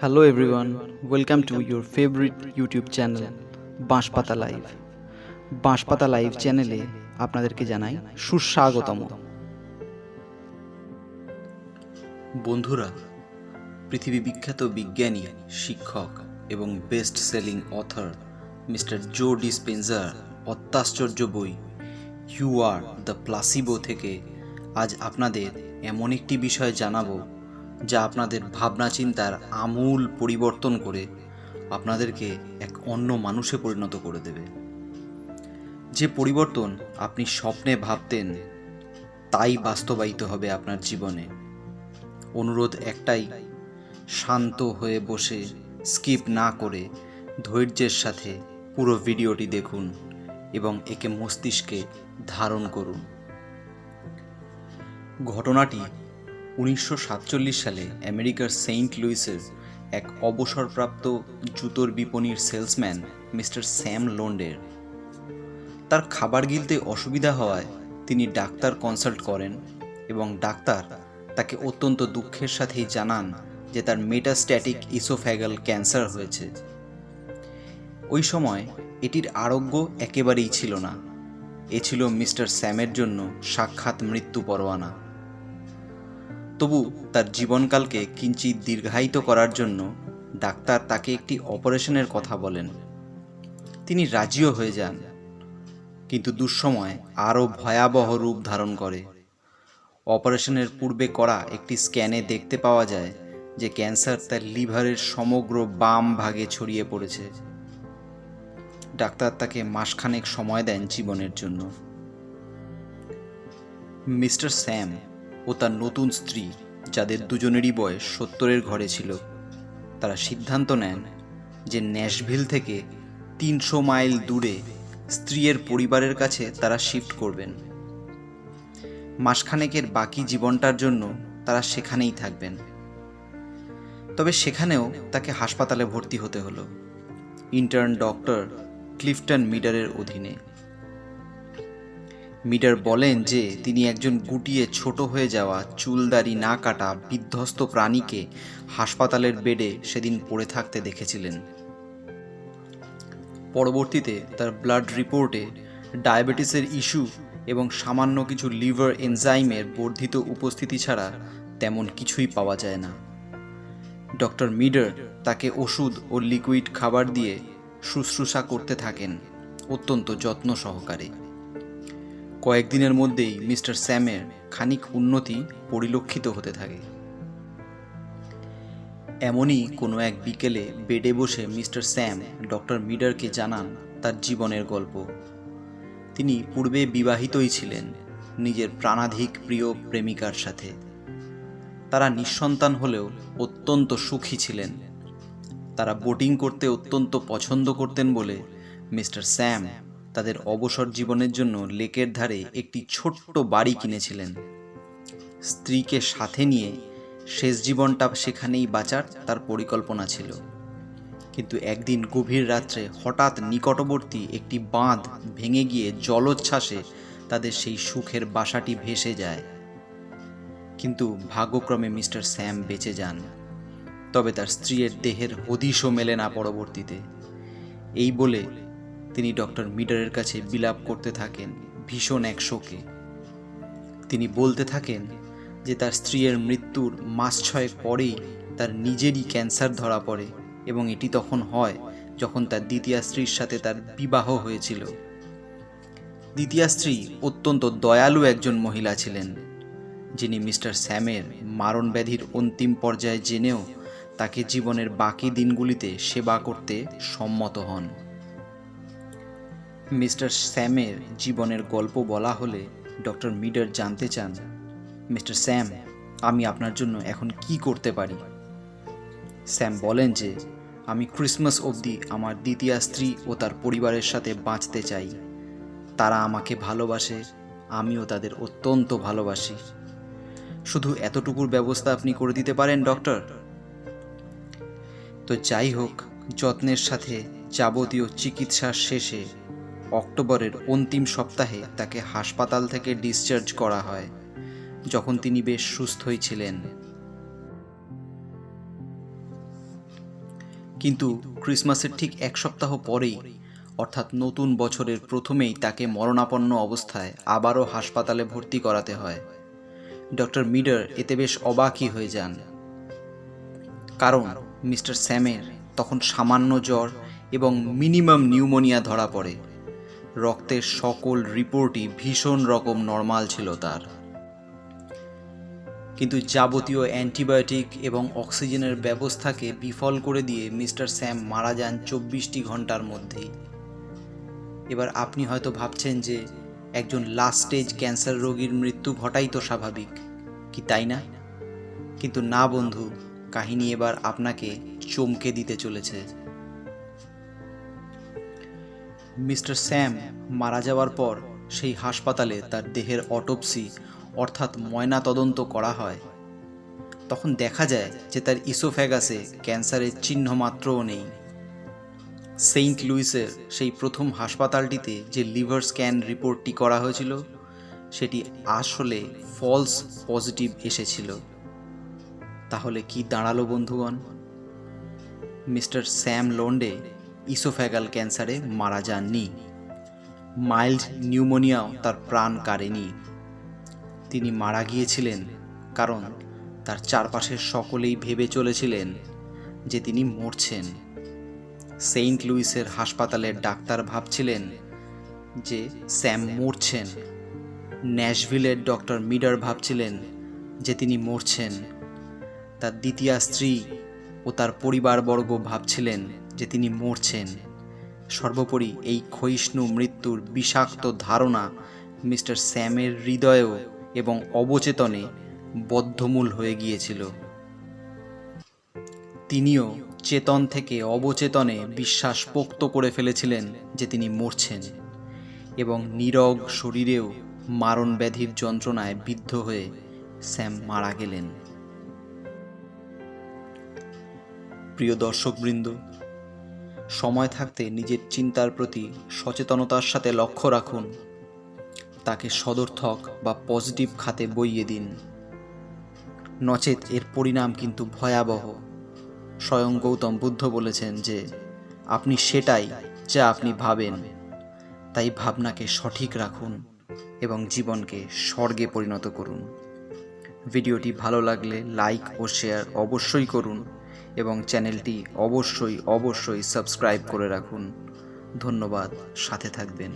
Hello everyone, welcome to your favorite YouTube channel বাঁশপাতা live. বাঁশপাতা live চ্যানেলে আপনাদেরকে জানাই সুস্বাগতম। বন্ধুরা, পৃথিবী বিখ্যাত বিজ্ঞানী, শিক্ষক এবং best selling author mister Joe Dispenza অত্যাশ্চর্য বই ইউ আর দ্য প্লাসিবো থেকে আজ আপনাদের এমন একটি বিষয় জানাবো যা আপনাদের ভাবনা চিন্তার আমূল পরিবর্তন করে আপনাদেরকে এক অন্য মানুষে পরিণত করে দেবে। যে পরিবর্তন আপনি স্বপ্নে ভাবতেন তাই বাস্তবায়িত হবে আপনার জীবনে। অনুরোধ একটাই, শান্ত হয়ে বসে স্কিপ না করে ধৈর্যের সাথে পুরো ভিডিওটি দেখুন এবং একে মস্তিষ্কে ধারণ করুন। ঘটনাটি 1947 সালে আমেরিকার সেন্ট লুইসের এক অবসরপ্রাপ্ত জুতোর বিপণীর সেলসম্যান মিস্টার স্যাম লোন্ডের। তার খাবার গিলতে অসুবিধা হওয়ায় তিনি ডাক্তার কনসাল্ট করেন এবং ডাক্তার তাকে অত্যন্ত দুঃখের সাথেই জানান যে তার মেটাস্ট্যাটিক ইসোফ্যাগাল ক্যান্সার হয়েছে। ওই সময় এটির আরোগ্য একেবারেই ছিল না। এ ছিল মিস্টার স্যামের জন্য সাক্ষাৎ মৃত্যু পরোয়ানা। তবু তার জীবনকালকে কিঞ্চিৎ দীর্ঘায়িত করার জন্য ডাক্তার তাকে একটি অপারেশনের কথা বলেন। তিনি রাজিও হয়ে যান, কিন্তু দুঃসময় আরও ভয়াবহ রূপ ধারণ করে। অপারেশনের পূর্বে করা একটি স্ক্যানে দেখতে পাওয়া যায় যে ক্যান্সার তার লিভারের সমগ্র বাম ভাগে ছড়িয়ে পড়েছে। ডাক্তার তাকে মাসখানেক সময় দেন জীবনের জন্য। মিস্টার স্যাম ও তার নতুন স্ত্রী, যাদের দুজনেরই বয়স 70-এর ঘরে ছিল, তারা সিদ্ধান্ত নেন যে ন্যাশভিল থেকে 300 মাইল দূরে স্ত্রীর পরিবারের কাছে তারা শিফট করবেন। মাসখানেকের বাকি জীবনটার জন্য তারা সেখানেই থাকবেন। তবে সেখানেও তাকে হাসপাতালে ভর্তি হতে হলো, ইন্টার্ন ডক্টর ক্লিফটন মিডারের অধীনে। মিডার বলেন যে তিনি একজন গুটিয়ে ছোট হয়ে যাওয়া, চুলদাড়ি না কাটা বিধ্বস্ত প্রাণীকে হাসপাতালের বেডে সেদিন পড়ে থাকতে দেখেছিলেন। পরবর্তীতে তার ব্লাড রিপোর্টে ডায়াবেটিসের ইস্যু এবং সামান্য কিছু লিভার এনজাইমের বর্ধিত উপস্থিতি ছাড়া তেমন কিছুই পাওয়া যায় না। ডক্টর মিডার তাকে ওষুধ ও লিকুইড খাবার দিয়ে শুশ্রূষা করতে থাকেন অত্যন্ত যত্ন সহকারে। কয়েকদিনের মধ্যেই মিস্টার স্যামের খানিক উন্নতি পরিলক্ষিত হতে থাকে। এমনই কোনো এক বিকেলে বেডে বসে মিস্টার স্যাম ডক্টর মিডারকে জানান তার জীবনের গল্প। তিনি পূর্বে বিবাহিতই ছিলেন নিজের প্রাণাধিক প্রিয় প্রেমিকার সাথে। তারা নিঃসন্তান হলেও অত্যন্ত সুখী ছিলেন। তারা বোটিং করতে অত্যন্ত পছন্দ করতেন বলে মিস্টার স্যাম তাদের অবসর জীবনের জন্য লেকের ধারে একটি ছোট্ট বাড়ি কিনেছিলেন। স্ত্রীকে সাথে নিয়ে শেষ জীবনটা সেখানেই বাঁচার তার পরিকল্পনা ছিল। কিন্তু একদিন গভীর রাত্রে হঠাৎ নিকটবর্তী একটি বাঁধ ভেঙে গিয়ে জলোচ্ছ্বাসে তাদের সেই সুখের বাসাটি ভেসে যায়। কিন্তু ভাগ্যক্রমে মিস্টার স্যাম বেঁচে যান। তবে তার স্ত্রীর দেহের হদিশও মেলে না পরবর্তীতে। এই বলে তিনি ডক্টর মিডারের কাছে বিলাপ করতে থাকেন ভীষণ এক শোকে। তিনি বলতে থাকেন যে তার স্ত্রীর মৃত্যুর মাস 6 পরেই তার নিজেরই ক্যান্সার ধরা পড়ে এবং এটি তখন হয় যখন তার দ্বিতীয় স্ত্রীর সাথে তার বিবাহ হয়েছিল। দ্বিতীয় স্ত্রী অত্যন্ত দয়ালু একজন মহিলা ছিলেন, যিনি মিস্টার স্যামের মারণ ব্যাধির অন্তিম পর্যায়ে জেনেও তাকে জীবনের বাকি দিনগুলিতে সেবা করতে সম্মত হন। মিস্টার স্যামের জীবনের গল্প বলা হলে ডক্টর মিডার জানতে চান, মিস্টার স্যাম, আমি আপনার জন্য এখন কি করতে পারি? স্যাম বলেন যে আমি ক্রিসমাস অবধি আমার দ্বিতীয় স্ত্রী ও তার পরিবারের সাথে বাঁচতে চাই। তারা আমাকে ভালোবাসে, আমিও তাদের অত্যন্ত ভালোবাসি। শুধু এতটুকুর ব্যবস্থা আপনি করে দিতে পারেন ডক্টর? তো যাই হোক, যত্নের সাথে যাবতীয় চিকিৎসার শেষে অক্টোবরের অন্তিম সপ্তাহে তাকে হাসপাতাল থেকে ডিসচার্জ করা হয়, যখন তিনি বেশ সুস্থই ছিলেন। কিন্তু ক্রিসমাসের ঠিক এক সপ্তাহ পরেই, অর্থাৎ নতুন বছরের প্রথমেই তাকে মরণাপন্ন অবস্থায় আবারও হাসপাতালে ভর্তি করাতে হয়। ডক্টর মিডার এতে বেশ অবাকই হয়ে যান, কারণ মিস্টার স্যামের তখন সামান্য জ্বর এবং মিনিমাম নিউমোনিয়া ধরা পড়ে। রক্তের সকল রিপোর্টই ভীষণ রকম নর্মাল ছিল তার। কিন্তু যাবতীয় অ্যান্টিবায়োটিক এবং অক্সিজেনের ব্যবস্থাকে বিফল করে দিয়ে মিস্টার স্যাম মারা যান 24টি ঘন্টার মধ্যেই। এবার আপনি হয়তো ভাবছেন যে একজন লাস্ট স্টেজ ক্যান্সার রোগীর মৃত্যু ঘটাই তো স্বাভাবিক, কি তাই না? কিন্তু না বন্ধু, কাহিনী এবার আপনাকে চমকে দিতে চলেছে। মিস্টার স্যাম মারা যাওয়ার পর সেই হাসপাতালে তার দেহের অটোপসি অর্থাৎ ময়না তদন্ত করা হয়। তখন দেখা যায় যে তার ইসোফ্যাগাসে ক্যান্সারের চিহ্ন মাত্রও নেই। সেন্ট লুইসের সেই প্রথম হাসপাতালটিতে যে লিভার স্ক্যান রিপোর্টটি করা হয়েছিল সেটি আসলে ফলস পজিটিভ এসেছিল। তাহলে কি দাঁড়ালো বন্ধুগণ? মিস্টার স্যাম লোন্ডে ইসোফ্যাগাল ক্যান্সারে মারা যাননি, মাইল্ড নিউমোনিয়াও তার প্রাণ কাড়েনি। তিনি মারা গিয়েছিলেন কারণ তার চারপাশের সকলেই ভেবে চলেছিলেন যে তিনি মরছেন। সেন্ট লুইসের হাসপাতালের ডাক্তার ভাবছিলেন যে স্যাম মরছেন, ন্যাশভিলের ডক্টর মিডার ভাবছিলেন যে তিনি মরছেন, তার দ্বিতীয় স্ত্রী ও তার পরিবারবর্গ ভাবছিলেন যে তিনি মরছেন। সর্বোপরি এই ক্ষয়িষ্ণু মৃত্যুর বিষাক্ত ধারণা মিস্টার স্যামের হৃদয়েও এবং অবচেতনে বদ্ধমূল হয়ে গিয়েছিল। তিনিও চেতন থেকে অবচেতনে বিশ্বাস পোক্ত করে ফেলেছিলেন যে তিনি মরছেন এবং নীরব শরীরেও মারণ ব্যাধির যন্ত্রণায় বিদ্ধ হয়ে স্যাম মারা গেলেন। প্রিয় দর্শকবৃন্দ, সময় থাকতে নিজের চিন্তার প্রতি সচেতনতার সাথে লক্ষ্য রাখুন, তাকে সদর্থক বা পজিটিভ খাতে বইয়ে দিন, নচেত এর পরিণাম কিন্তু ভয়াবহ। স্বয়ং গৌতম বুদ্ধ বলেছেন যে আপনি সেটাই যা আপনি ভাবেন, তাই ভাবনাকে সঠিক রাখুন এবং জীবনকে স্বর্গে পরিণত করুন। ভিডিওটি ভালো লাগলে লাইক ও শেয়ার অবশ্যই করুন এবং চ্যানেলটি অবশ্যই সাবস্ক্রাইব করে রাখুন। ধন্যবাদ, সাথে থাকবেন।